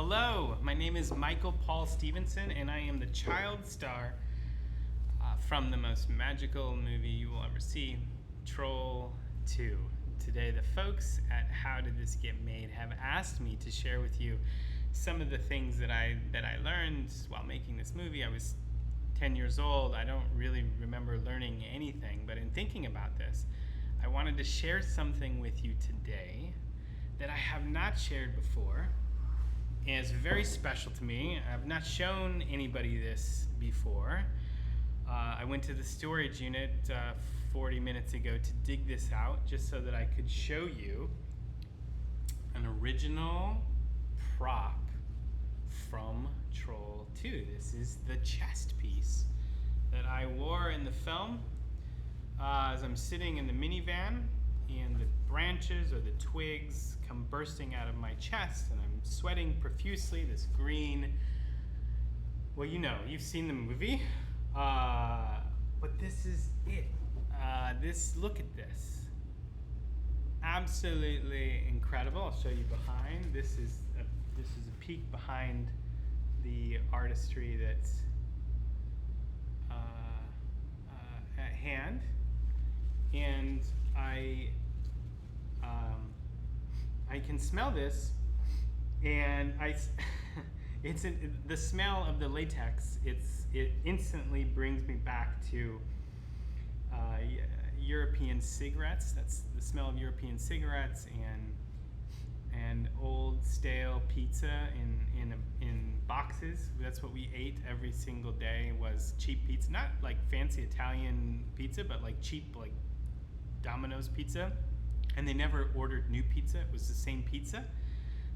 Hello, my name is Michael Paul Stephenson, and I am the child star from the most magical movie you will ever see, Troll 2. Today, the folks at How Did This Get Made have asked me to share with you some of the things that I learned while making this movie. I was 10 years old. I don't really remember learning anything, but in thinking about this, I wanted to share something with you today that I have not shared before, and it's very special to me. I've not shown anybody this before. I went to the storage unit 40 minutes ago to dig this out just so that I could show you an original prop from Troll 2. This is the chest piece that I wore in the film as I'm sitting in the minivan, and the branches or the twigs come bursting out of my chest, and I'm sweating profusely. This green, well, you know, you've seen the movie, but this is it. Look at this. Absolutely incredible. I'll show you behind. This is a peek behind the artistry that's at hand, and I can smell this, and it's the smell of the latex. It instantly brings me back to European cigarettes. That's the smell of European cigarettes and old stale pizza in boxes. That's what we ate every single day, was cheap pizza. Not like fancy Italian pizza, but like cheap, like Domino's pizza. And they never ordered new pizza. It was the same pizza.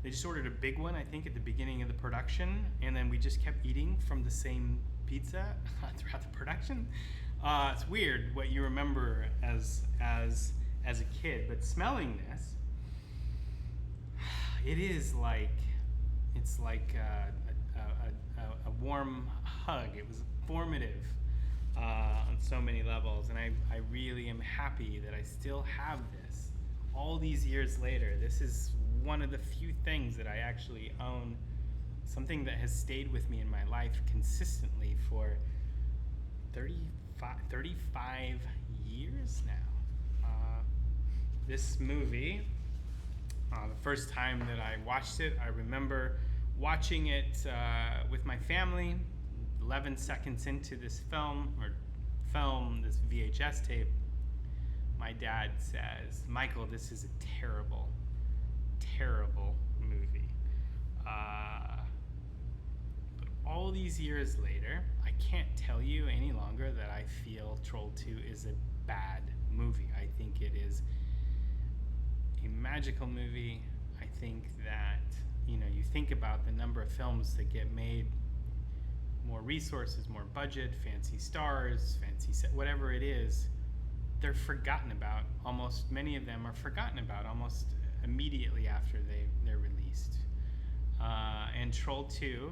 They just ordered a big one, I think, at the beginning of the production, and then we just kept eating from the same pizza throughout the production. It's weird what you remember as a kid, but smelling this, it's like a warm hug. It was formative on so many levels, and I really am happy that I still have this all these years later. This is one of the few things that I actually own, something that has stayed with me in my life consistently for 35 years now. This movie, the first time that I watched it, I remember watching it with my family. 11 seconds into this this VHS tape, my dad says, "Michael, this is a terrible, terrible movie." But all these years later, I can't tell you any longer that I feel Troll 2 is a bad movie. I think it is a magical movie. I think that, you think about the number of films that get made, more resources, more budget, fancy stars, fancy set, whatever it is, they're forgotten about. Many of them are forgotten about almost immediately after they're released. And Troll 2,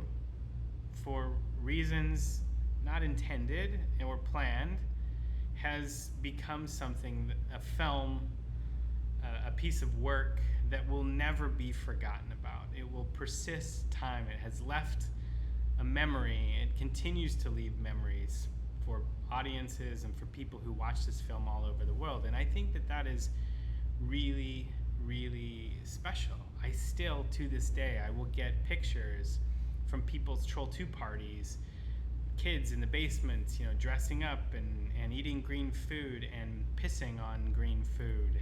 for reasons not intended or planned, has become something, a film, a piece of work that will never be forgotten about. It will persist time. It has left a memory. It continues to leave memories for audiences and for people who watch this film all over the world. And I think that is really, really special. I still, to this day, I will get pictures from people's Troll 2 parties, kids in the basements, dressing up and eating green food and pissing on green food.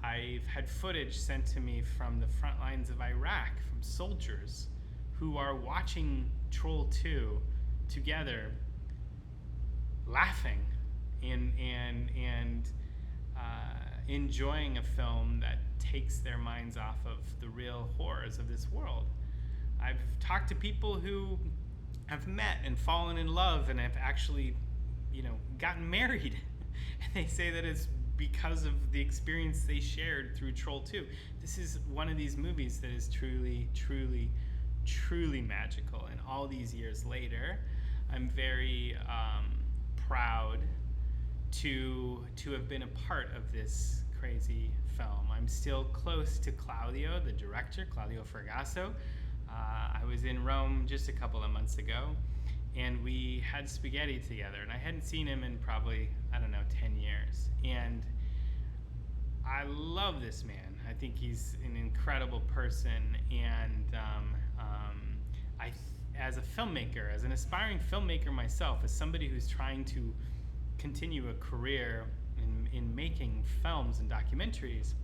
I've had footage sent to me from the front lines of Iraq, from soldiers who are watching Troll 2 together, laughing and enjoying a film that takes their minds off of the real horrors of this world. I've talked to people who have met and fallen in love and have actually, gotten married. And they say that it's because of the experience they shared through Troll 2. This is one of these movies that is truly, truly, truly magical. And all these years later, I'm very proud to have been a part of this crazy film. I'm still close to Claudio, the director, Claudio Fragasso. I was in Rome just a couple of months ago, and we had spaghetti together, and I hadn't seen him in probably, I don't know, 10 years. And I love this man. I think he's an incredible person, and as a filmmaker, as an aspiring filmmaker myself, as somebody who's trying to continue a career in making films and documentaries,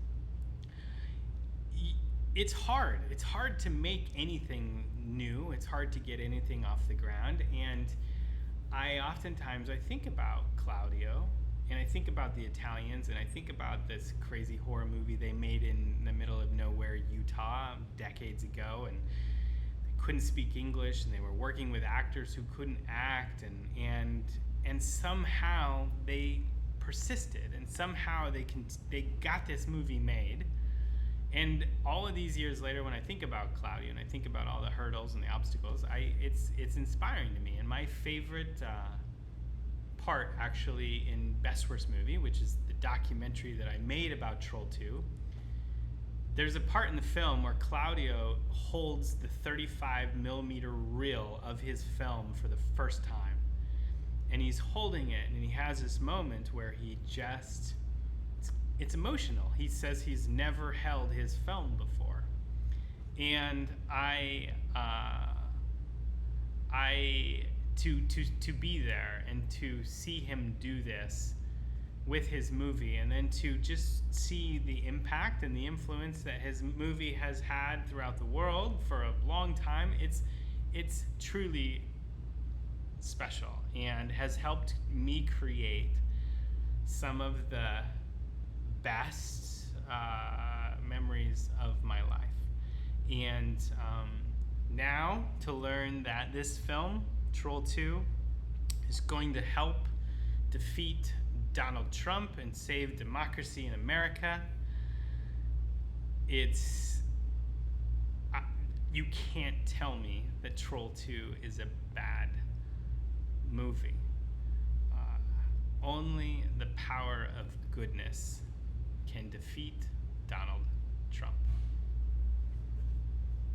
it's hard. It's hard to make anything new. It's hard to get anything off the ground. And I think about Claudio, and I think about the Italians, and I think about this crazy horror movie they made in the middle of nowhere, Utah, decades ago, and they couldn't speak English, and they were working with actors who couldn't act, and somehow they persisted, and somehow they got this movie made. And all of these years later, when I think about Claudio and I think about all the hurdles and the obstacles, it's inspiring to me. And my favorite part, actually, in Best Worst Movie, which is the documentary that I made about Troll 2, there's a part in the film where Claudio holds the 35mm reel of his film for the first time. And he's holding it, and he has this moment where he just... It's emotional. He says he's never held his film before, and to be there and to see him do this with his movie, and then to just see the impact and the influence that his movie has had throughout the world for a long time. It's truly special and has helped me create some of the best memories of my life. And now to learn that this film, Troll 2, is going to help defeat Donald Trump and save democracy in America, you can't tell me that Troll 2 is a bad movie. Only the power of goodness can defeat Donald Trump.